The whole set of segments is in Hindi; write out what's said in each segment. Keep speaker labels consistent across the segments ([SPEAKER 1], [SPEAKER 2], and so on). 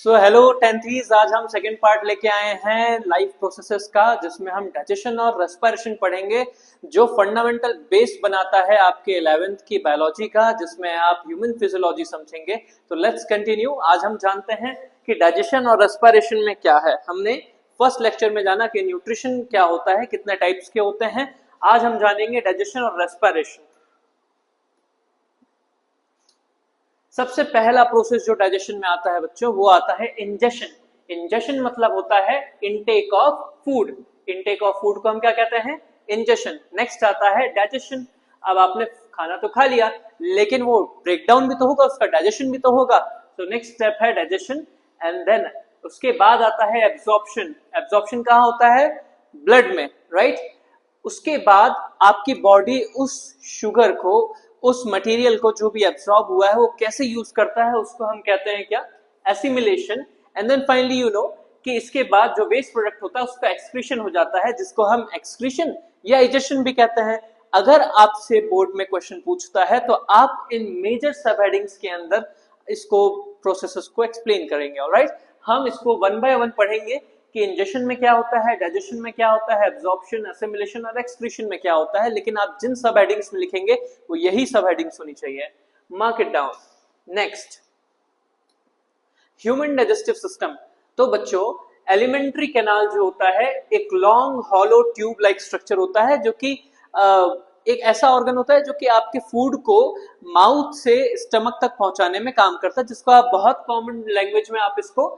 [SPEAKER 1] सो हेलो टेंथीज, आज हम सेकेंड पार्ट लेके आए हैं लाइफ प्रोसेसेस का, जिसमें हम डाइजेशन और रेस्पिरेशन पढ़ेंगे, जो फंडामेंटल बेस बनाता है आपके 11th की बायोलॉजी का, जिसमें आप ह्यूमन फिजियोलॉजी समझेंगे। तो लेट्स कंटिन्यू। आज हम जानते हैं कि डाइजेशन और रेस्पिरेशन में क्या है। हमने फर्स्ट लेक्चर में जाना कि न्यूट्रिशन क्या होता है, कितने टाइप्स के होते हैं। आज हम जानेंगे डाइजेशन और रेस्पिरेशन। सबसे पहला प्रोसेस जो डाइजेशन में आता है बच्चों, वो आता है इंजेशन। इंजेशन मतलब होता है intake of food. Intake of food को हम क्या कहते हैं? इंजेशन। नेक्स्ट आता है डाइजेशन। अब आपने खाना तो खा लिया, लेकिन वो ब्रेक डाउन भी तो होगा, उसका डाइजेशन भी तो होगा। तो नेक्स्ट स्टेप है डाइजेशन। एंड देन उसके बाद आता है एब्जॉर्प्शन। एब्जॉर्प्शन कहाँ होता है? ब्लड में, राइट। उसके बाद आपकी बॉडी उस शुगर को, उस मटेरियल को जो भी एब्सॉर्ब हुआ है, वो कैसे यूज करता है, उसको हम कहते हैं क्या? Assimilation. And then finally you know कि इसके बाद जो वेस्ट प्रोडक्ट होता है उसका एक्सक्रीशन हो जाता है, जिसको हम एक्सक्रीशन या इजेशन भी कहते हैं। अगर आपसे बोर्ड में क्वेश्चन पूछता है तो आप इन मेजर सब हेडिंग्स के अंदर इसको प्रोसेसेस को एक्सप्लेन करेंगे। ऑलराइट, हम इसको वन बाय वन पढ़ेंगे कि इंजेशन में क्या होता है, डाइजेशन में क्या होता है, एब्जॉर्प्शन, एसिमिलेशन और एक्सक्रीशन में क्या होता है। लेकिन आप जिन सब हेडिंग्स में लिखेंगे वो यही सब हेडिंग्स होनी चाहिए। Mark it down. Next, human digestive system. तो बच्चों, एलिमेंट्री कैनाल जो होता है एक long hollow tube like structure होता है, जो कि एक ऐसा ऑर्गन होता है जो कि आपके फूड को माउथ से स्टमक तक पहुंचाने में काम करता है, जिसको आप बहुत कॉमन लैंग्वेज में आप इसको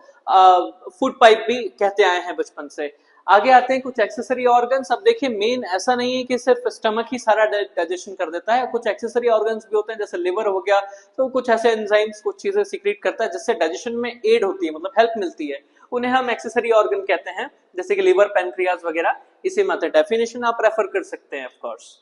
[SPEAKER 1] फूड पाइप भी कहते आए हैं बचपन से। आगे आते हैं कुछ एक्सेसरी ऑर्गन्स। अब देखिए, मेन ऐसा नहीं है कि सिर्फ स्टमक ही सारा डाइजेशन कर देता है, कुछ एक्सेसरी ऑर्गन्स भी होते हैं, जैसे लिवर हो गया, तो कुछ ऐसे एंजाइम्स कुछ चीजें सीक्रेट करता है जिससे डाइजेशन में एड होती है, मतलब हेल्प मिलती है। उन्हें हम एक्सेसरी ऑर्गन कहते हैं, जैसे कि लिवर, पैनक्रियाज वगैरह। इसी मतलब डेफिनेशन आप रेफर कर सकते हैं, ऑफ कोर्स।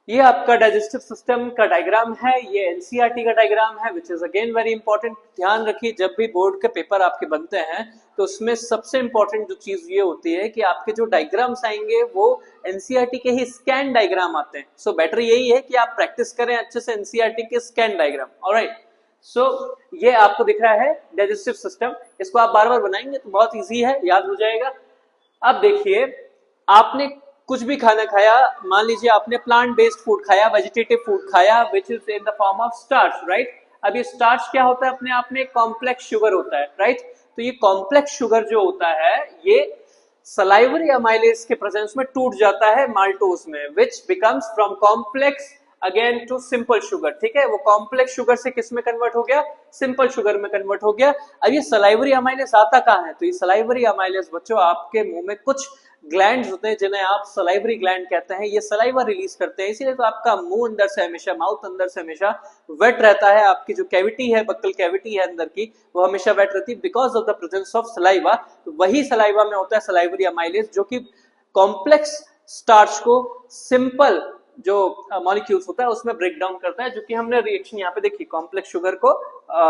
[SPEAKER 1] ये आपका डाइजेस्टिव सिस्टम का डायग्राम है, ये एनसीईआरटी का डायग्राम है, which is again very important. ध्यान रखिए, जब भी बोर्ड के पेपर आपके बनते हैं तो उसमें सबसे इंपॉर्टेंट जो चीज ये होती है कि आपके जो डायग्राम्स आएंगे वो एनसीईआरटी के ही स्कैन डायग्राम आते हैं। सो बेटर यही है कि आप प्रैक्टिस करें अच्छे से एनसीईआरटी के स्कैन डायग्राम। ऑलराइट, सो ये आपको दिख रहा है डाइजेस्टिव सिस्टम। इसको आप बार बार बनाएंगे तो बहुत ईजी है, याद हो जाएगा। अब देखिए, आपने कुछ भी खाना खाया, मान लीजिए आपने प्लांट बेस्ड फूड खाया, वेजिटेटिव फूड खाया, which is in the form of starch, right. अब ये स्टार्च क्या होता है? अपने आप में कॉम्प्लेक्स शुगर होता है, राइट। तो ये कॉम्प्लेक्स शुगर जो होता है, ये सलाइवरी अमाइलेज के प्रेजेंस में टूट जाता है माल्टोज में, which becomes from complex again to simple sugar. ठीक है, वो कॉम्प्लेक्स शुगर से किस में कन्वर्ट हो गया? सिंपल शुगर में कन्वर्ट हो गया। अब ये सलाइवरी अमाइलेज आता कहाँ है? तो ये सलाइवरी अमाइलेज बच्चों आपके मुंह में कुछ ग्लैंड्स होते हैं जिन्हें आप सलाइवरी ग्लैंड कहते हैं, ये सलाइवा रिलीज करते हैं। इसीलिए तो आपका मुंह अंदर से हमेशा, माउथ अंदर से हमेशा वेट रहता है। आपकी जो कैविटी है, बक्कल कैविटी है अंदर की, वो हमेशा वेट रहती है because of the presence of saliva. तो वही सलाइवा में होता है सलाइवरी अमाइलेज, जो कि कॉम्प्लेक्स स्टार्च को सिंपल जो मॉलिक्यूल्स होता है उसमें ब्रेक डाउन करता है, जो कि हमने रिएक्शन यहाँ पे देखी, कॉम्प्लेक्स शुगर को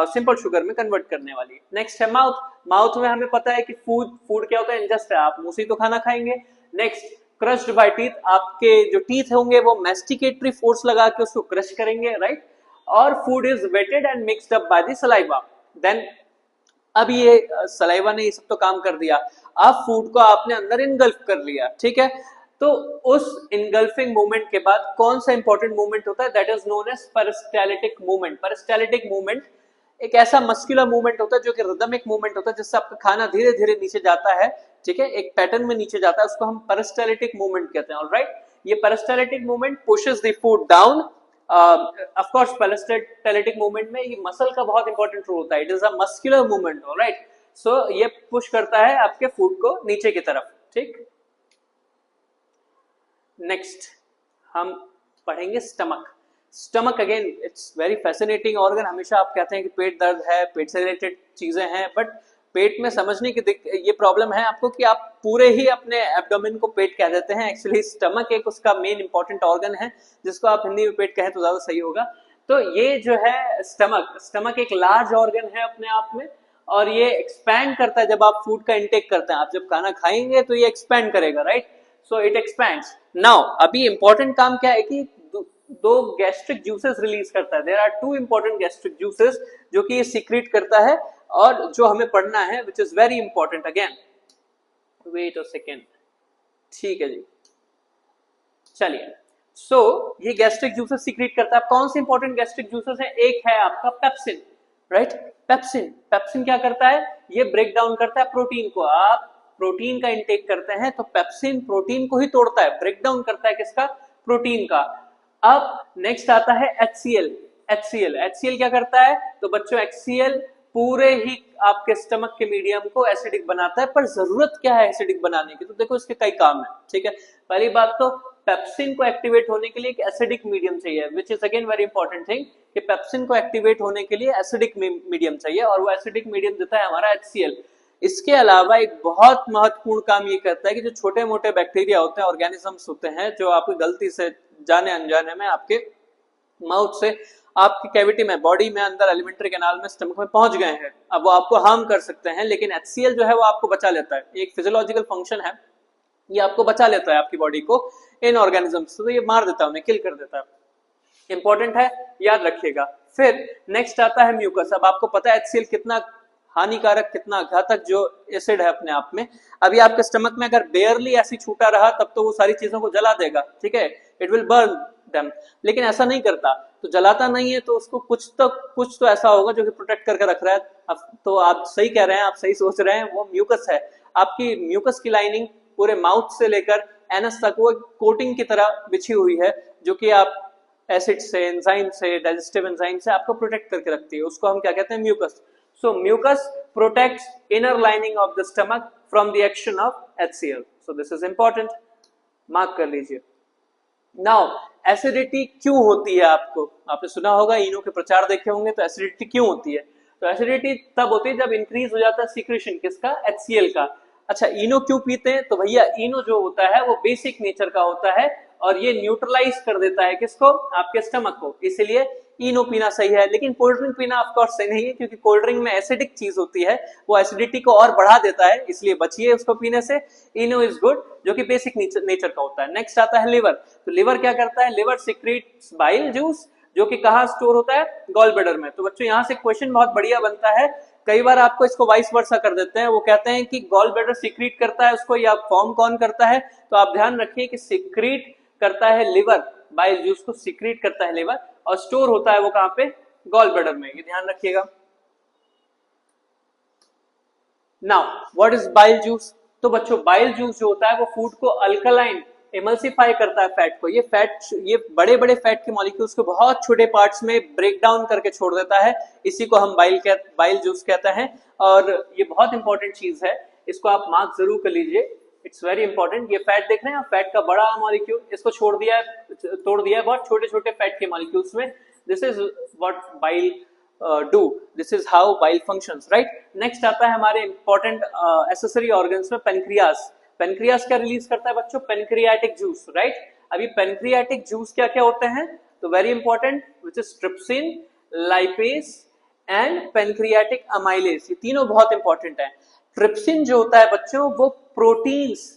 [SPEAKER 1] सिंपल शुगर में कन्वर्ट करने वाली। नेक्स्ट है माउथ। माउथ में हमें पता है कि फूड क्या होता है? इंजेस्ट है, आप मुंह से तो खाना खाएंगे। Next, crushed bye teeth. आपके जो टीथ होंगे वो मैस्टिकेटरी फोर्स लगा के उसको क्रश करेंगे, राइट। और food is wetted and mixed up by the saliva. Then अब ये सलाइवा ने ये सब तो काम कर दिया, अब फूड को आपने अंदर इनगल्फ कर लिया, ठीक है। तो उस इनगल्फिंग मूवमेंट के बाद कौन सा इंपॉर्टेंट मूवमेंट होता है? That is known as peristaltic movement. Peristaltic movement एक ऐसा मस्कुलर मूवमेंट होता है जो कि रिदमिक मूवमेंट होता है, जिससे आपका खाना धीरे धीरे नीचे जाता है, ठीक है, एक पैटर्न में नीचे जाता है, उसको हम पेरिस्टाल्टिक मूवमेंट कहते हैं। ऑलराइट, ये peristaltic movement pushes the food down. Of course peristaltic movement में ये मसल का बहुत इंपॉर्टेंट रोल होता है, it is a muscular movement. Alright, so ये पुश करता है आपके फूड को नीचे की तरफ, ठीक। नेक्स्ट हम पढ़ेंगे stomach. Stomach again it's very fascinating organ. हमेशा आप कहते हैं कि पेट दर्द है, पेट से रिलेटेड चीजें हैं, बट पेट में समझने की ये प्रॉब्लम है आपको कि आप पूरे ही अपने एब्डोमेन को पेट कह देते हैं। एक्चुअली स्टमक एक उसका मेन इंपॉर्टेंट ऑर्गन है, जिसको आप हिंदी में पेट कहें तो ज्यादा सही होगा। तो ये जो है स्टमक एक लार्ज ऑर्गन है अपने आप में, और ये एक्सपैंड करता है जब आप फूड का इंटेक करते हैं। आप जब खाना खाएंगे तो ये एक्सपैंड करेगा, right. So it expands. Now अभी इंपॉर्टेंट काम क्या है कि दो गैस्ट्रिक जूसेस रिलीज करता है। There are two important gastric juices जो कि ये सीक्रेट करता है, और जो हमें पढ़ना है which is very important again, wait a second, ठीक है जी, चलिए। सो ये गैस्ट्रिक जूसेस सीक्रेट करता है। कौन से इंपॉर्टेंट गैस्ट्रिक जूसेस है? एक है आपका पेप्सिन, राइट। पेप्सिन, पेप्सिन क्या करता है? ये ब्रेक डाउन करता है प्रोटीन को। आप प्रोटीन का इंटेक करते हैं तो पेप्सिन प्रोटीन को ही तोड़ता है, ब्रेक डाउन करता है किसका? प्रोटीन का। अब नेक्स्ट आता है HCl। HCl क्या करता है? तो बच्चों HCl पूरे ही आपके स्टमक के मीडियम को एसिडिक बनाता है। पर जरूरत क्या है एसिडिक बनाने की? तो देखो इसके कई काम है, ठीक है। पहली बात तो पेप्सिन को एक्टिवेट होने के लिए एक एसिडिक मीडियम चाहिए, which is again very important thing कि पेप्सिन को एक्टिवेट होने के लिए एसिडिक मीडियम चाहिए, और वो एसिडिक मीडियम देता है हमारा HCl। इसके अलावा एक बहुत महत्वपूर्ण काम ये करता है कि जो छोटे मोटे बैक्टीरिया होते हैं, ऑर्गेनिजम्स होते हैं, जो आपकी गलती से जाने अनजाने में आपके माउथ से आपकी कैविटी में, बॉडी में, अंदर एलिमेंट्री कैनाल में, स्टमक में पहुंच गए हैं, अब वो आपको हार्म कर सकते हैं, लेकिन HCl जो है वो आपको बचा लेता है। एक फिजियोलॉजिकल फंक्शन है, ये आपको बचा लेता है आपकी बॉडी को इन ऑर्गेनिजम्स से, तो ये मार देता है उन्हें, किल कर देता है। इंपॉर्टेंट है, याद रखिएगा। फिर नेक्स्ट आता है म्यूकस। अब आपको पता है HCl कितना हानिकारक, कितना घातक जो एसिड है अपने आप में। अभी आपके स्टमक में अगर बेयरली ऐसी छूटा रहा तब तो वो सारी चीजों को जला देगा, ठीक है, इट विल बर्न देम, लेकिन ऐसा नहीं करता। तो जलाता नहीं है तो उसको कुछ तो ऐसा होगा जो कि प्रोटेक्ट करके रख रहा है। अब तो आप सही कह रहे हैं, आप सही सोच रहे हैं, वो म्यूकस है। आपकी म्यूकस की लाइनिंग पूरे माउथ से लेकर एनस तक वो कोटिंग की तरह बिछी हुई है, जो कि आप एसिड से, एंजाइम से, डाइजेस्टिव एंजाइम से आपको प्रोटेक्ट करके रखती है। उसको हम क्या कहते हैं? Mucus. So mucus protects inner lining of the stomach from the action of HCl. So this is important. Mark कर लीजिए। Now एसिडिटी क्यों होती है? आपने सुना होगा, इनो के प्रचार देखे होंगे, तो एसिडिटी क्यों होती है? तो एसिडिटी तब होती है जब इंक्रीज हो जाता है सिक्रेशन किसका? HCl का। अच्छा, इनो क्यों पीते हैं? तो भैया इनो जो होता है वो बेसिक नेचर का होता है और ये न्यूट्रलाइज कर देता है किसको? आपके स्टमक को, इसलिए इनो पीना सही है। लेकिन कोल्ड ड्रिंक पीना ऑफ कोर्स सही नहीं है, क्योंकि कोल्ड ड्रिंक में एसिडिक चीज होती है, वो एसिडिटी को और बढ़ा देता है, इसलिए बचिए उसको पीने से। इनो इज गुड, जो कि बेसिक नेचर का होता है। नेक्स्ट आता है लिवर। तो लिवर क्या करता है? लिवर सिक्रीट्स बाइल जूस, जो कि कहाँ स्टोर होता है? गॉल ब्लैडर में। तो बच्चों यहाँ से क्वेश्चन बहुत बढ़िया बनता है। कई बार आपको इसको वाइस वर्सा कर देते हैं, वो कहते हैं कि गॉल ब्लैडर सिक्रीट करता है उसको, या फॉर्म कौन करता है? तो आप ध्यान रखिए कि सिक्रीट करता है लिवर, बाइल जूस को सिक्रीट करता है लिवर, और स्टोर होता है वो कहां पे? गॉल ब्लैडर में, ये ध्यान रखिएगा। Now what is bile juice? तो बच्चों बाइल जूस जो होता है वो फूड को अल्कलाइन, इमल्सिफाई करता है फैट को। ये बड़े बड़े फैट के मॉलिक्यूल्स को बहुत छोटे पार्ट्स में ब्रेक डाउन करके छोड़ देता है, इसी को हम बाइल जूस कहते हैं। और ये बहुत इंपॉर्टेंट चीज है, इसको आप मार्क जरूर कर लीजिए, इट्स वेरी इंपॉर्टेंट। ये फैट देख रहे हैं, फैट का बड़ा मॉलिक्यूल, इसको तोड़ दिया है बहुत छोटे छोटे फैट के मॉलिक्यूल्स में। This is what bile do, this is how bile functions, right. Next आता है हमारे इंपॉर्टेंट एसेसरी ऑर्गन्स में पेनक्रियास। पेनक्रियास क्या रिलीज करता है बच्चों? Pancreatic juice, right. अभी पेनक्रियाटिक जूस क्या क्या होते हैं? तो very important, which is trypsin, lipase and pancreatic amylase. ये तीनों बहुत इंपॉर्टेंट है। ट्रिप्सिन जो होता है बच्चों वो प्रोटीन्स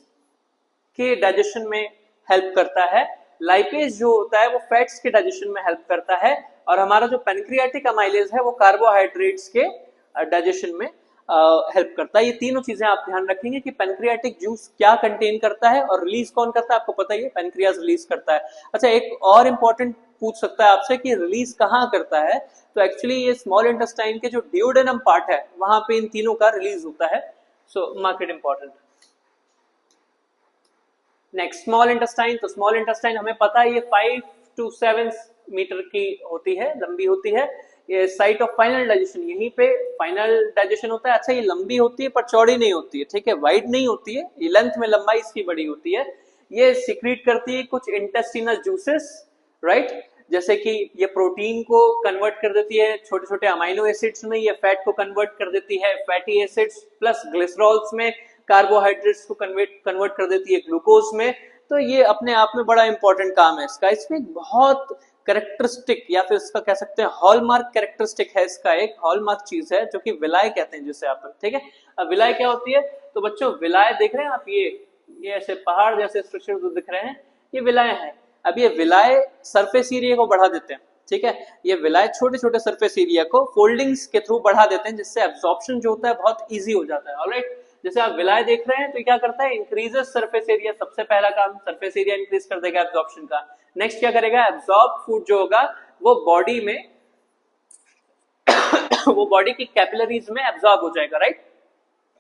[SPEAKER 1] के डाइजेशन में हेल्प करता है, लाइपेज जो होता है वो फैट्स के डाइजेशन में हेल्प करता है, और हमारा जो पेनक्रियाटिक अमाइलेज है वो कार्बोहाइड्रेट्स के डाइजेशन में हेल्प करता है। ये तीनों चीजें आप ध्यान रखेंगे कि पेनक्रियाटिक जूस क्या कंटेन करता है और रिलीज कौन करता है, आपको पता ही है, पेनक्रियास रिलीज करता है। अच्छा, एक और इंपॉर्टेंट पूछ सकता है आपसे कि रिलीज कहाँ करता है? तो एक्चुअली ये स्मॉल इंटेस्टाइन के जो ड्यूडेनम पार्ट है वहां पे इन तीनों का रिलीज होता है। So mark it important. Next small intestine. तो स्मॉल इंटेस्टाइन हमें पता है ये 5 to 7 मीटर की होती है, लंबी होती है। ये साइट ऑफ फाइनल डाइजेशन, यहीं पे फाइनल डाइजेशन होता है। अच्छा, ये लंबी होती है पर चौड़ी नहीं होती है, ठीक है, वाइड नहीं होती है, ये लेंथ में लंबाई इसकी बड़ी होती है। ये सिक्रीट करती है कुछ इंटेस्टिनल जूसेस, राइट, जैसे कि ये प्रोटीन को कन्वर्ट कर देती है छोटे छोटे अमाइनो एसिड्स में, ये फैट को कन्वर्ट कर देती है फैटी एसिड्स प्लस ग्लिसरॉल्स में, कार्बोहाइड्रेट्स को कन्वर्ट कर देती है ग्लूकोज में। तो ये अपने आप में बड़ा इंपॉर्टेंट काम है इसका। इसमें एक बहुत कैरेक्टरिस्टिक या फिर इसका कह सकते हैं हॉलमार्क कैरेक्टरिस्टिक है, इसका एक हॉलमार्क चीज है जो कि विलाय कहते हैं जिसे आप, ठीक है। अब विलाय क्या होती है? तो बच्चों विलाय देख रहे हैं आप, ये ऐसे पहाड़ जैसे स्ट्रक्चर जो दिख रहे हैं, ये विलाय है। अब ये विलाय सरफेस एरिया को बढ़ा देते हैं, ठीक है। ये विलाय छोटे छोटे सरफेस एरिया को फोल्डिंग्स के थ्रू बढ़ा देते हैं, जिससे एब्जॉर्प्शन जो होता है बहुत इजी हो जाता है। ऑलराइट, जैसे आप विलाय देख रहे हैं तो क्या करता है, इंक्रीजेस सरफेस एरिया। सबसे पहला काम सरफेस एरिया इंक्रीज कर देगा एब्जॉर्प्शन का। नेक्स्ट क्या करेगा, एब्जॉर्ब फूड जो होगा वो बॉडी में वो बॉडी की कैपिलरीज में एब्जॉर्ब हो जाएगा, राइट।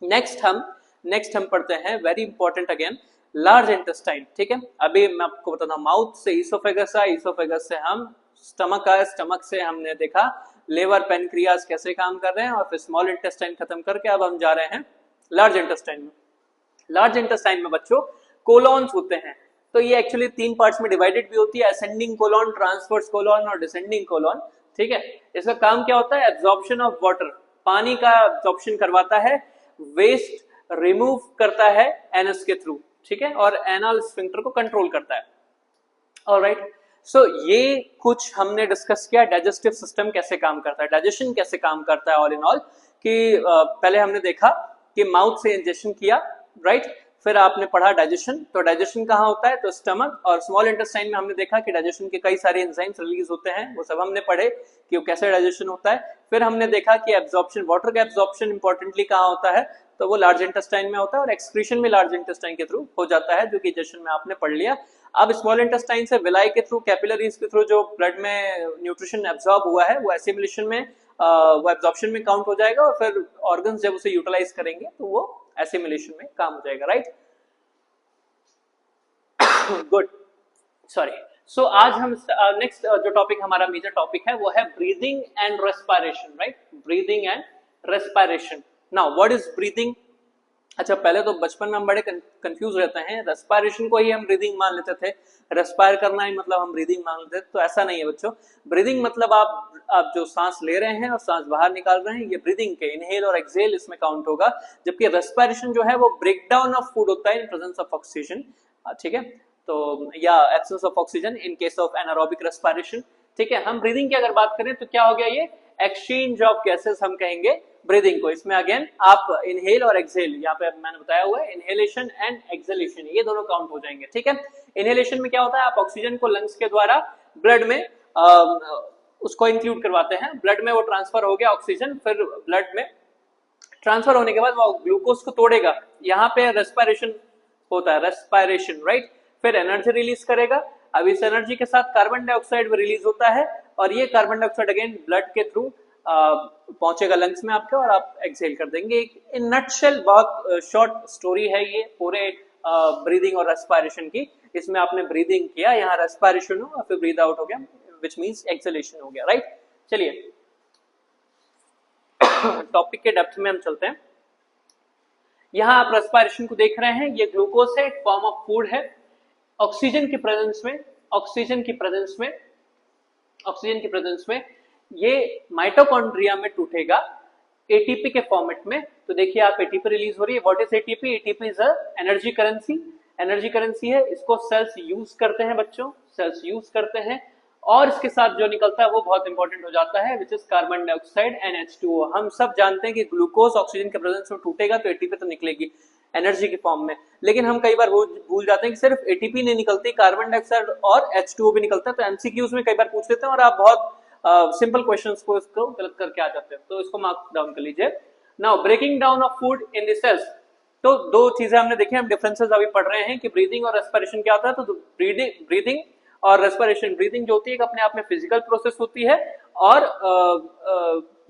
[SPEAKER 1] नेक्स्ट हम पढ़ते हैं very important again, large intestine. ठीक है, अभी मैं आपको बताता हूँ, माउथ से ईसोफेगस आया, ईसोफेगस से हम स्टमक आया, स्टमक से हमने देखा लेवर पेनक्रियाज कैसे काम कर रहे हैं, और फिर स्मॉल इंटेस्टाइन खत्म करके अब हम जा रहे हैं लार्ज इंटेस्टाइन में। लार्ज इंटेस्टाइन में बच्चों कोलॉन्स होते हैं, तो ये एक्चुअली 3 पार्ट्स में डिवाइडेड भी होती है, असेंडिंग कोलॉन, ट्रांसवर्स कोलॉन और डिसेंडिंग कोलॉन। ठीक है, इसका काम क्या होता है, एब्जॉर्प्शन ऑफ वाटर, पानी का एब्जॉर्प्शन करवाता है, वेस्ट रिमूव करता है एनस के थ्रू, ठीक है, और एनल स्फिंक्टर को कंट्रोल करता है। ऑलराइट, सो ये कुछ हमने डिस्कस किया, डाइजेस्टिव सिस्टम कैसे काम करता है, डाइजेशन कैसे काम करता है। ऑल इन ऑल कि पहले हमने देखा कि माउथ से इंजेक्शन किया, राइट, फिर आपने पढ़ा डाइजेशन, तो डाइजेशन कहाँ होता है, तो स्टमक और स्मॉल इंटेस्टाइन में हमने देखा कि डाइजेशन के कई सारे एंजाइम्स रिलीज होते हैं, वो सब हमने पढ़े कि वो कैसे डाइजेशन होता है। फिर हमने देखा कि एब्जॉर्प्शन, वाटर का एब्जॉर्प्शन इंपॉर्टेंटली कहाँ होता है, तो वो लार्ज इंटेस्टाइन में होता है, और एक्सक्रीशन भी लार्ज इंटेस्टाइन के थ्रू हो जाता है, जो कि डाइजेशन में आपने पढ़ लिया। अब स्मॉल इंटेस्टाइन से विलाई के थ्रू, कैपिलरीज के थ्रू जो ब्लड में न्यूट्रिशन एब्जॉर्ब हुआ है वो एसिमिलेशन में, वो एब्जॉर्प्शन में काउंट हो जाएगा, और फिर ऑर्गन्स जब उसे यूटिलाइज करेंगे तो वो एसिमिलेशन में काम हो जाएगा, राइट। Good, sorry. सो आज हम नेक्स्ट जो टॉपिक हमारा मेजर टॉपिक है वो है breathing and respiration, right, breathing and respiration. Now what is breathing? अच्छा, पहले तो बचपन में हम बड़े कंफ्यूज रहते हैं, रेस्पिरेशन को ही हम ब्रीदिंग मान लेते थे, रेस्पायर करना ही मतलब हम ब्रीदिंग मान लेते थे, तो ऐसा नहीं है बच्चों। ब्रीदिंग मतलब आप जो सांस ले रहे हैं और सांस बाहर निकाल रहे हैं, ये ब्रीदिंग के इनहेल और एक्सहेल इसमें काउंट होगा, जबकि रेस्पिरेशन जो है वो ब्रेकडाउन ऑफ फूड होता है इन प्रेजेंस ऑफ ऑक्सीजन, ठीक है, तो या absence of oxygen in case of anaerobic respiration. ठीक है, हम ब्रीदिंग की अगर बात करें तो क्या हो गया, ये एक्सचेंज ऑफ गैसेस हम कहेंगे ब्रीदिंग को। इसमें अगेन आप इनहेल और एक्सहेल, यहाँ पे मैंने बताया हुआ है इनहेलेशन एंड एक्सहेलेशन, ये दोनों काउंट हो जाएंगे। ठीक है, इनहेलेशन में क्या होता है, आप ऑक्सीजन को लंग्स के द्वारा ब्लड में उसको इंक्लूड करवाते हैं, ब्लड में वो ट्रांसफर हो गया ऑक्सीजन, फिर ब्लड में ट्रांसफर होने के बाद वो ग्लूकोज को तोड़ेगा, यहाँ पे रेस्पिरेशन होता है, रेस्पिरेशन, राइट। फिर एनर्जी रिलीज करेगा, अब इस एनर्जी के साथ कार्बन डाइऑक्साइड भी रिलीज होता है, और ये कार्बन डाइऑक्साइड अगेन ब्लड के थ्रू पहुंचेगा लंग्स में आपके, और आप एक्सहेल कर देंगे। इन नटशेल बहुत शॉर्ट स्टोरी है ये पूरे ब्रीदिंग और रेस्पिरेशन की। इसमें आपने ब्रीदिंग किया, यहाँ रेस्पिरेशन हो, और फिर ब्रीद आउट हो गया, विच मींस एक्सहेलेशन हो गया, राइट। चलिए टॉपिक के डेप्थ में हम चलते हैं। यहाँ आप रेस्पिरेशन को देख रहे हैं, ये ग्लूकोज है, एक फॉर्म ऑफ फूड है। ऑक्सीजन की प्रेजेंस में ये माइटोकॉन्ड्रिया में टूटेगा एटीपी के फॉर्मेट में। तो देखिए आप एटीपी रिलीज हो रही है। What is ATP? ATP is energy currency है, इसको सेल्स यूज करते हैं बच्चों, सेल्स यूज करते हैं, और इसके साथ जो निकलता है वो बहुत इंपॉर्टेंट हो जाता है, which is carbon dioxide and H2O। हम सब जानते हैं कि ग्लूकोज ऑक्सीजन के प्रेजेंस में टूटेगा तो एटीपी तो निकलेगी एनर्जी के फॉर्म में, लेकिन हम कई बार भूल जाते हैं कि सिर्फ एटीपी नहीं निकलती, कार्बन डाइऑक्साइड और H2O भी निकलता है। तो एमसीक्यूज में कई बार पूछ लेते हैं और आप बहुत सिंपल क्वेश्चंस को इसको गलत करके आ जाते हैं, तो इसको मार्क डाउन कर लीजिए। Now breaking down of food in the cells, तो दो चीजें हमने देखी, हम डिफरेंसेस अभी पढ़ रहे हैं कि ब्रीदिंग और रेस्पिरेशन क्या होता है। तो ब्रीदिंग और रेस्पिरेशन, ब्रीदिंग जो होती है अपने आप में फिजिकल प्रोसेस होती है, और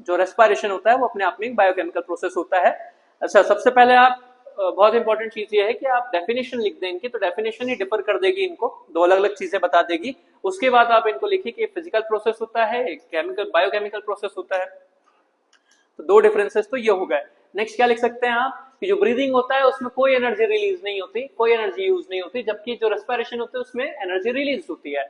[SPEAKER 1] जो रेस्पिरेशन होता है वो अपने आप में एक बायोकेमिकल प्रोसेस होता है। अच्छा, सबसे पहले आप बहुत इंपॉर्टेंट चीज ये है कि आप डेफिनेशन लिख दें इनकी, तो डेफिनेशन ही डिफर कर देगी इनको, दो अलग अलग चीजें बता देगी। उसके बाद आप इनको लिखिए कि फिजिकल प्रोसेस होता है, एक केमिकल बायोकेमिकल प्रोसेस होता है। तो दो डिफरेंसेस तो ये हो गए। नेक्स्ट क्या लिख सकते हैं आप कि जो ब्रीदिंग होता है उसमें कोई एनर्जी रिलीज नहीं होती, कोई एनर्जी यूज नहीं होती, जबकि जो रेस्पिरेशन होता है उसमें एनर्जी रिलीज होती है।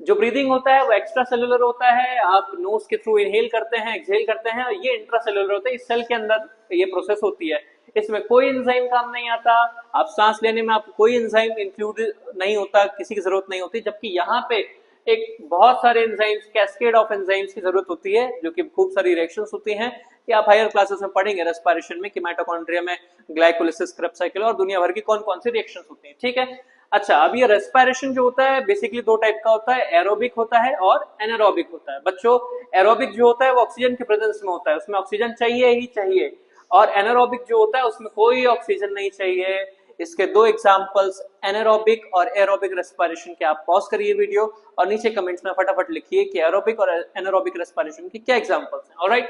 [SPEAKER 1] जो ब्रीदिंग होता है वो एक्स्ट्रा सेलुलर होता है, आप नोज के थ्रू इनहेल करते हैं, एक्सहेल करते हैं, और ये इंट्रा सेलुलर होता है, इस सेल के अंदर ये प्रोसेस होती है। इसमें कोई एंजाइम काम नहीं आता, आप सांस लेने में आपको कोई एंजाइम इंक्लूड नहीं होता, किसी की जरूरत नहीं होती, जबकि यहाँ पे एक बहुत सारे एंजाइम्स, कैस्केड ऑफ एंजाइम्स की जरूरत होती है, जो कि खूब सारी रिएक्शंस होती हैं, कि आप हायर क्लासेस में पढ़ेंगे रेस्पिरेशन में कि माइटोकॉन्ड्रिया में ग्लाइकोलिसिस, क्रेब्स साइकिल और दुनिया भर की कौन कौन सी रिएक्शंस होती हैं। ठीक है, अच्छा, अब ये रेस्पिरेशन जो होता है बेसिकली दो टाइप का होता है, एरोबिक होता है और एनारोबिक होता है। बच्चों, एरोबिक जो होता है वो ऑक्सीजन के प्रेजेंस में होता है, उसमें ऑक्सीजन चाहिए ही चाहिए, और एनारोबिक जो होता है उसमें कोई ऑक्सीजन नहीं चाहिए। इसके दो एग्जांपल्स एनारोबिक और एरोबिक रेस्पिरेशन के, आप पॉज करिए वीडियो और नीचे कमेंट्स में फटाफट लिखिए कि एरोबिक और एनारोबिक रेस्पिरेशन के क्या एग्जांपल्स हैं। ऑलराइट,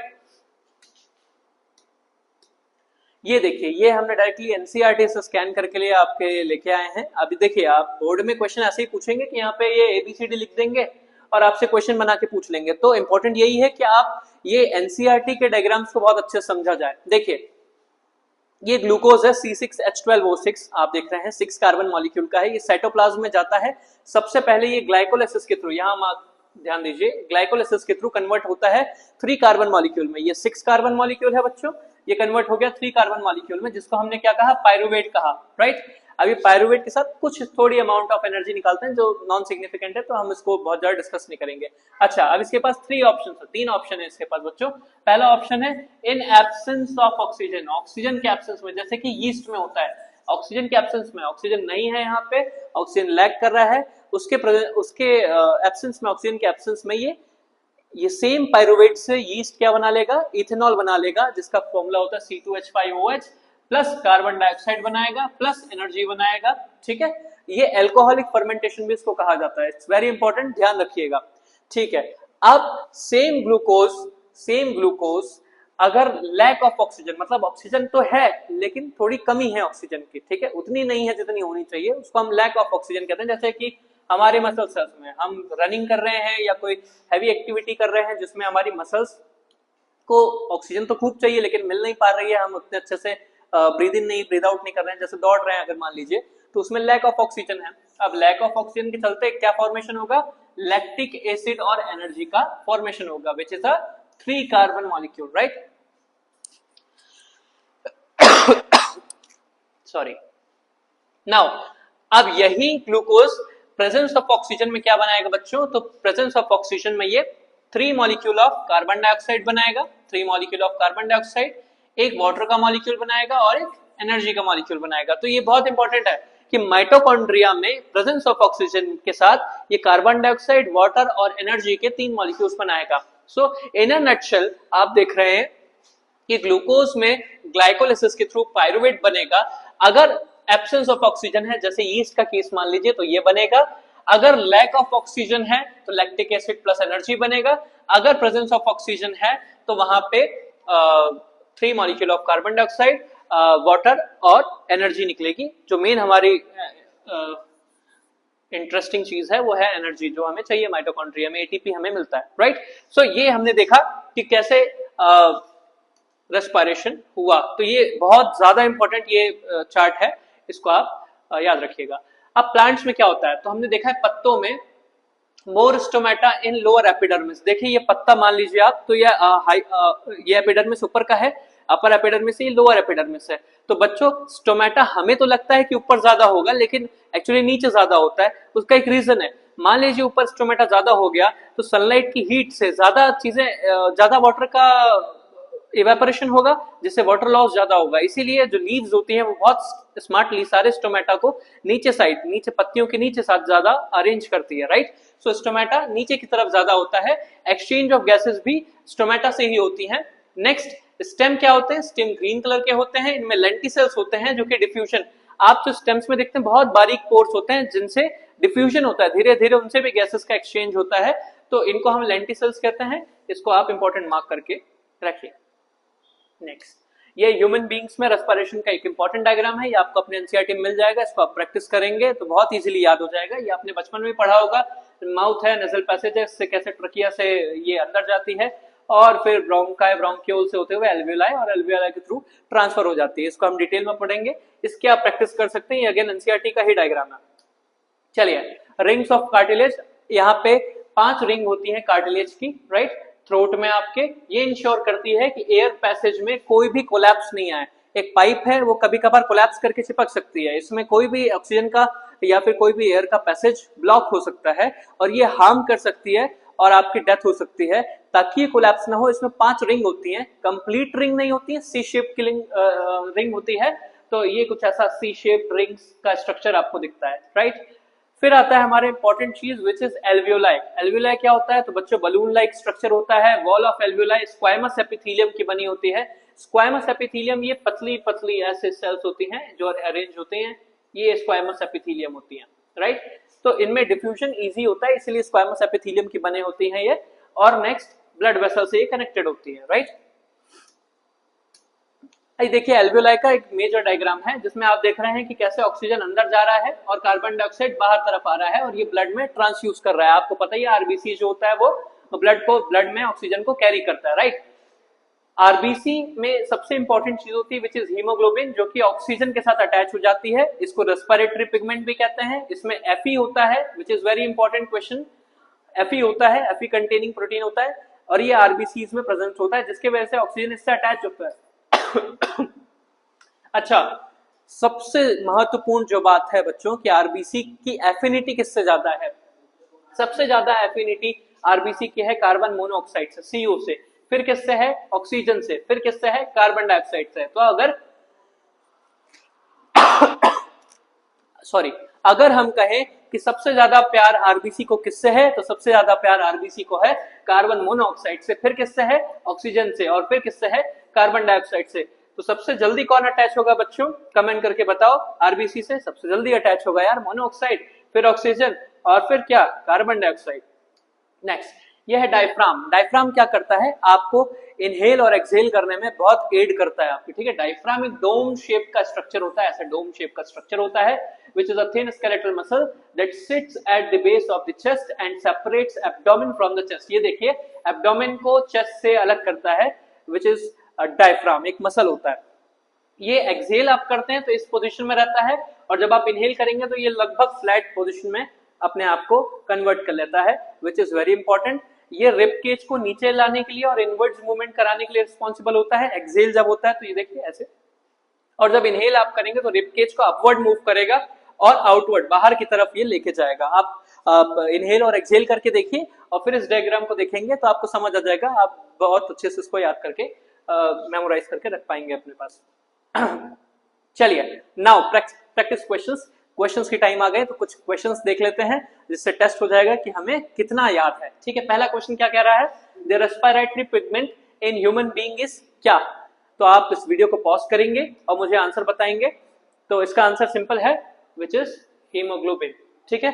[SPEAKER 1] ये देखिए, ये हमने डायरेक्टली एनसीईआरटी से स्कैन करके लिए आपके लेके आए हैं। अभी देखिए, आप बोर्ड में क्वेश्चन ऐसे ही पूछेंगे कि यहाँ पे ये एबीसीडी लिख देंगे और आपसे क्वेश्चन बना के पूछ लेंगे। तो इंपॉर्टेंट यही है कि आप ये एनसीईआरटी के डायग्राम्स को बहुत अच्छे से समझा जाए। देखिए, ये ग्लूकोज है C6H12O6, आप देख रहे हैं 6 कार्बन मॉलिक्यूल का है, ये साइटोप्लाज्म में जाता है। सबसे पहले ये ग्लाइकोलाइसिस के थ्रू, यहाँ ध्यान दीजिए, ग्लाइकोलाइसिस के थ्रू कन्वर्ट होता है 3 कार्बन मॉलिक्यूल में। ये 6 कार्बन मॉलिक्यूल है बच्चों, ये कन्वर्ट हो गया 3 कार्बन मॉलिक्यूल में, जिसको हमने क्या कहा, पायरुवेट कहा, राइट। अभी पायरुवेट के साथ कुछ थोड़ी अमाउंट ऑफ एनर्जी निकालते हैं जो नॉन सिग्निफिकेंट है, तो हम इसको बहुत ज्यादा डिस्कस नहीं करेंगे। अच्छा, अब इसके पास 3 ऑप्शन है, 3 ऑप्शन है इसके पास बच्चों। पहला ऑप्शन है in absence of oxygen, oxygen के एब्सेंस में, जैसे कि यीस्ट में होता है, ऑक्सीजन के एब्सेंस में, ऑक्सीजन नहीं है यहाँ पे, ऑक्सीजन लैक कर रहा है, उसके एब्सेंस में, ऑक्सीजन के एब्सेंस में ये सेम पायरुवेट से यीस्ट क्या बना लेगा, इथेनॉल बना लेगा, जिसका फॉर्मूला होता है C2H5OH, प्लस कार्बन डाइऑक्साइड बनाएगा, प्लस एनर्जी बनाएगा, ठीक है। ये एल्कोहलिक फर्मेंटेशन भी इसको कहा जाता है, इट्स वेरी इंपॉर्टेंट, ध्यान रखिएगा, ठीक है। अब सेम ग्लूकोज अगर लैक ऑफ ऑक्सीजन, मतलब ऑक्सीजन तो है लेकिन थोड़ी कमी है ऑक्सीजन की, ठीक है, उतनी नहीं है जितनी होनी चाहिए, उसको हम लैक ऑफ ऑक्सीजन कहते हैं। जैसे कि हमारे मसल्स में हम रनिंग कर रहे हैं या कोई हैवी एक्टिविटी कर रहे हैं जिसमें हमारी मसल्स को ऑक्सीजन तो खूब चाहिए लेकिन मिल नहीं पा रही है, हम उतने अच्छे से ब्रीद इन नहीं, ब्रीद आउट नहीं कर रहे हैं, जैसे दौड़ रहे हैं अगर मान लीजिए, तो उसमें लैक ऑफ ऑक्सीजन है। अब लैक ऑफ ऑक्सीजन के चलते क्या फॉर्मेशन होगा, लैक्टिक एसिड और एनर्जी का फॉर्मेशन होगा, which is a 3 carbon molecule, right. Sorry, now अब यही ग्लूकोज प्रेजेंस ऑफ ऑक्सीजन में क्या बनाएगा बच्चों, तो प्रेजेंस ऑफ ऑक्सीजन में ये 3 मॉलिक्यूल ऑफ कार्बन डाइऑक्साइड बनाएगा, 3 मॉलिक्यूल ऑफ कार्बन डाइऑक्साइड, एक वाटर का मॉलिक्यूल बनाएगा और एक एनर्जी का मॉलिक्यूल बनाएगा। तो ये बहुत इंपॉर्टेंट है कि माइटोकॉन्ड्रिया में प्रेजेंस ऑफ ऑक्सीजन के साथ ये कार्बन डाइऑक्साइड, वाटर और एनर्जी के 3 मॉलिक्यूल्स बनाएगा। सो इन अ नटशेल आप देख रहे हैं कि ग्लूकोज में ग्लाइकोलाइसिस के थ्रू पायरुवेट बनेगा। अगर एब्सेंस ऑफ ऑक्सीजन है, जैसे यीस्ट का केस मान लीजिए, तो ये बनेगा। अगर लैक ऑफ ऑक्सीजन है तो लैक्टिक एसिड प्लस एनर्जी बनेगा। अगर प्रेजेंस ऑफ ऑक्सीजन है तो वहां पे 3 molecule of carbon dioxide, water और एनर्जी निकलेगी। जो मेन हमारी इंटरेस्टिंग चीज है वो है एनर्जी, जो हमें चाहिए माइटोकॉन्ड्रिया में, एटीपी हमें मिलता है, राइट। सो ये हमने देखा कि कैसे रेस्पिरेशन हुआ। तो ये बहुत ज्यादा इंपॉर्टेंट ये चार्ट है, इसको आप याद रखिएगा। अब प्लांट्स में क्या होता है, तो हमने देखा है पत्तों में मोर स्टोमेटा इन लोअर एपिडर्मिस। देखिए ये पत्ता मान लीजिए आप, तो ये एपिडर्मिस ऊपर का है, अपर एपिडर्मिस, ये लोअर एपिडर्मिस है। तो बच्चों स्टोमेटा हमें तो लगता है कि ऊपर ज्यादा होगा लेकिन एक्चुअली नीचे ज्यादा होता है। उसका एक रीजन है, मान लीजिए ऊपर स्टोमेटा ज्यादा हो गया तो सनलाइट की हीट से ज्यादा चीजें, ज्यादा वाटर का इवेपोरेशन होगा, जिससे वाटर लॉस ज्यादा होगा। इसीलिए जो लीव्स होती हैं वो बहुत स्मार्टली सारे स्टोमेटा को नीचे साइड, नीचे पत्तियों के नीचे साथ ज्यादा अरेंज करती है, राइट। सो स्टोमेटा नीचे की तरफ ज्यादा होता है, एक्सचेंज ऑफ गैसेस भी स्टोमेटा से ही होती हैं। नेक्स्ट स्टेम क्या होते हैं, स्टेम ग्रीन कलर के होते हैं, इनमें लेंटिसेल्स होते हैं जो कि डिफ्यूजन, आप जो स्टेम्स में देखते हैं बहुत बारीक पोर्स होते हैं जिनसे डिफ्यूजन होता है, धीरे धीरे उनसे भी गैसेस का एक्सचेंज होता है, तो इनको हम लेंटिसेल्स कहते हैं। इसको आप इंपॉर्टेंट मार्क करके रखिए। नेक्स्ट, ये ह्यूमन बींग्स में रेस्पिरेशन का एक इंपॉर्टेंट डायग्राम है, ये आपको अपने एनसीईआरटी में मिल जाएगा, इसको आप प्रैक्टिस करेंगे तो बहुत इजीली याद हो जाएगा। ये आपने बचपन में पढ़ा होगा, माउथ है, नेजल पैसेज है, इससे कैसे ट्रकिया से ये अंदर जाती है और फिर ब्रोंकाई, ब्रोंक्यूल से होते हुए एल्वियोलाई और एल्वियोलाई के थ्रू ट्रांसफर हो जाती है। इसको हम डिटेल में पढ़ेंगे, इसके आप प्रैक्टिस कर सकते हैं, ये अगेन एनसीईआरटी का ही डायग्राम है। चलिए, रिंग्स ऑफ कार्टिलेज, यहाँ पे 5 रिंग होती है कार्टिलेज की, राइट, थ्रोट में आपके। ये इंश्योर करती है कि एयर पैसेज में कोई भी कोलैप्स नहीं आए। एक पाइप है वो कभी कभार कोलैप्स करके चिपक सकती है, इसमें कोई भी ऑक्सीजन का या फिर कोई भी एयर का पैसेज ब्लॉक हो सकता है और ये हार्म कर सकती है और आपकी डेथ हो सकती है। ताकि ये कोलैप्स ना हो, इसमें 5 रिंग होती हैं, कंप्लीट रिंग नहीं होती है, सी शेप की रिंग होती है, तो ये कुछ ऐसा सी शेप रिंग्स का स्ट्रक्चर आपको दिखता है, राइट। फिर आता है हमारे इंपॉर्टेंट चीज विच इज एल्वियोलाई। एल्वियोलाई क्या होता है? तो बच्चों बलून लाइक स्ट्रक्चर होता है। Wall of alveoli squamous epithelium की बनी होती है। स्क्वायमस एपिथेलियम ये पतली पतली ऐसे सेल्स होती हैं जो अरेंज होते हैं, ये स्क्वायमस एपिथेलियम होती हैं, राइट। तो इनमें डिफ्यूजन इजी होता है, इसलिए स्क्वायमस एपिथेलियम की बने होती हैं ये। और नेक्स्ट ब्लड वेसल से ये कनेक्टेड होती है, राइट। देखिए एल्वियोलाई का एक मेजर डायग्राम है जिसमें आप देख रहे हैं कि कैसे ऑक्सीजन अंदर जा रहा है और कार्बन डाइऑक्साइड बाहर तरफ आ रहा है और ये ब्लड में ट्रांसफ्यूज कर रहा है। आपको पता ही है आरबीसी जो होता है वो ब्लड में ऑक्सीजन को कैरी करता है, राइट। आरबीसी में सबसे इंपॉर्टेंट चीज होती है विच इज हीमोग्लोबिन, जो कि ऑक्सीजन के साथ अटैच हो जाती है। इसको रेस्पिरेटरी पिगमेंट भी कहते हैं। इसमें एफई होता है which is very important question. FE होता है, एफई कंटेनिंग प्रोटीन होता है और ये आरबीसी में प्रेजेंट होता है जिसकी वजह से ऑक्सीजन इससे अटैच होता है। अच्छा, सबसे महत्वपूर्ण जो बात है बच्चों कि आरबीसी की एफिनिटी किससे ज्यादा है? सबसे ज्यादा एफिनिटी आरबीसी की है कार्बन मोनोऑक्साइड से, सीओ से। फिर किससे है? ऑक्सीजन से। फिर किससे है? कार्बन डाइऑक्साइड से। तो अगर हम कहें कि सबसे ज्यादा प्यार आरबीसी को किससे है, तो सबसे ज्यादा प्यार आरबीसी को है कार्बन मोनोऑक्साइड से। फिर किससे है? ऑक्सीजन से। और फिर किससे है? कार्बन डाइऑक्साइड से। तो सबसे जल्दी कौन अटैच होगा बच्चों? कमेंट करके बताओ। आरबीसी से सबसे जल्दी अटैच होगा यार मोनोऑक्साइड, फिर ऑक्सीजन और फिर क्या? Carbon dioxide. नेक्स्ट, यह है डायफ्राम। डायफ्राम क्या करता है? आपको इनहेल और एक्सहेल करने में बहुत एड करता है आपकी, ठीक है। डायफ्राम एक डोम शेप का स्ट्रक्चर होता है, ऐसा डोम शेप का स्ट्रक्चर होता है which is a thin skeletal muscle that sits at the base of the chest and separates abdomen from the chest। ये देखिए एब्डोमेन को चेस्ट से अलग करता है which is डायफ्राम, एक मसल होता है। ये एक्सहेल आप करते हैं तो इस पोजीशन में रहता है और जब आप इनहेल करेंगे तो ये लगभग फ्लैट पोजीशन में अपने आप को कन्वर्ट कर लेता है which is very important। ये रिब केज को नीचे लाने के लिए और इनवर्ड्स मूवमेंट कराने के लिए रिस्पॉन्सिबल होता है। एक्सहेल जब होता है तो ये देखिए ऐसे, और जब इनहेल आप करेंगे तो रिब केज को अपवर्ड मूव करेगा और आउटवर्ड बाहर की तरफ ये लेके जाएगा। आप इनहेल और एक्सहेल करके देखिए और फिर इस डायग्राम को देखेंगे तो आपको समझ आ जाएगा। आप बहुत अच्छे से इसको याद करके मेमोराइज करके रख पाएंगे अपने पास। चलिए नाउ प्रैक्टिस क्वेश्चंस की टाइम आ गए तो कुछ क्वेश्चंस देख लेते हैं जिससे टेस्ट हो जाएगा कि हमें कितना याद है, ठीक है। पहला क्वेश्चन क्या कह रहा है? The respiratory pigment in human being is क्या? तो आप इस वीडियो को पॉज करेंगे और मुझे आंसर बताएंगे। तो इसका आंसर सिंपल है विच इज हीमोग्लोबिन, ठीक है।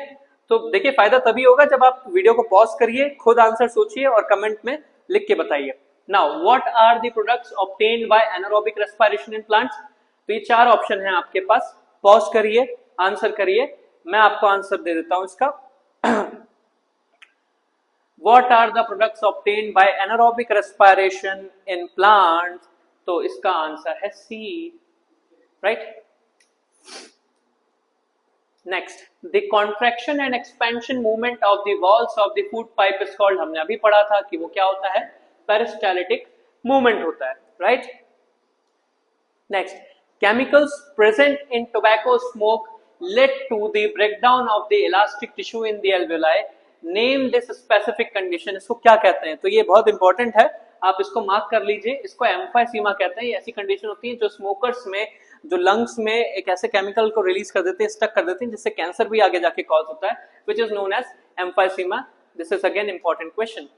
[SPEAKER 1] तो देखिए फायदा तभी होगा जब आप वीडियो को पॉज करिए, खुद आंसर सोचिए और कमेंट में लिख के बताइए। Now what are the products obtained by anaerobic respiration in plants? तो ये चार ऑप्शन है आपके पास, पॉज करिए, आंसर करिए। मैं आपको आंसर दे देता हूं इसका। What are the products obtained by anaerobic respiration in plants? तो इसका आंसर है C, right. Next, the contraction and expansion movement of the walls of the food pipe is called. हमने अभी पढ़ा था कि वो क्या होता है? पेरिस्टाल्टिक मूवमेंट होता है, right. Next, chemicals present in tobacco smoke led to the breakdown of the elastic tissue in the alveoli। Name this specific condition। इसको क्या कहते हैं? तो ये बहुत इंपॉर्टेंट है, आप इसको मार्क कर लीजिए। इसको एम्फाइसीमा कहते हैं। ये ऐसी कंडीशन होती है जो स्मोकर्स में, जो लंग्स में एक ऐसे केमिकल को रिलीज कर देते हैं, स्टक कर देते हैं, जिससे कैंसर भी आगे जाके कॉज होता है, which is known as emphysema। This is again important question।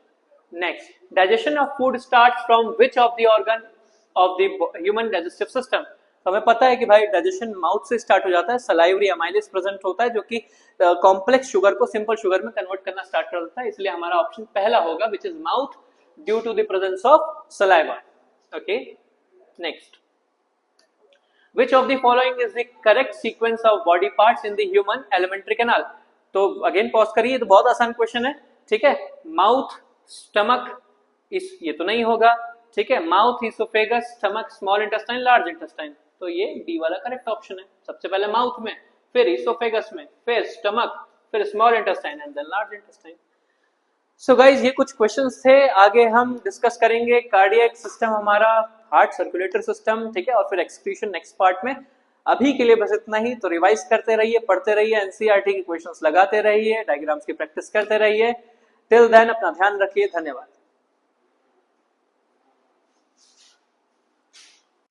[SPEAKER 1] Next, digestion of food starts from which of the organ of the human digestive system? तो हमें पता है कि भाई डाइजेशन माउथ से स्टार्ट हो जाता है। सलाइवरी अमाइलेज प्रेजेंट होता है जो कि कॉम्प्लेक्स शुगर को सिंपल शुगर में कन्वर्ट करना स्टार्ट कर देता है, इसलिए हमारा ऑप्शन पहला होगा which is mouth due to the presence of saliva. Okay, next, which of the following is the correct sequence of body parts in the human alimentary canal? तो अगेन पॉज करिए, तो बहुत आसान क्वेश्चन है, ठीक है। माउथ, स्टमक, ये तो नहीं होगा, ठीक है। Mouth, oesophagus, stomach, small intestine, large intestine. तो ये डी वाला करेक्ट ऑप्शन है। सबसे पहले माउथ में, फिर इसोफेगस में, फिर स्टमक, फिर small intestine and then large intestine. So guys ये कुछ क्वेश्चंस थे। आगे हम डिस्कस करेंगे कार्डियक सिस्टम, हमारा हार्ट सर्कुलेटरी सिस्टम, ठीक है, और फिर एक्सक्रीशन नेक्स्ट पार्ट में। अभी के लिए बस इतना ही। तो रिवाइज करते रहिए, पढ़ते रहिए, एनसीईआरटी के क्वेश्चंस लगाते रहिए, डायग्राम्स की प्रैक्टिस करते रहिए। टिल देन अपना ध्यान रखिए। धन्यवाद।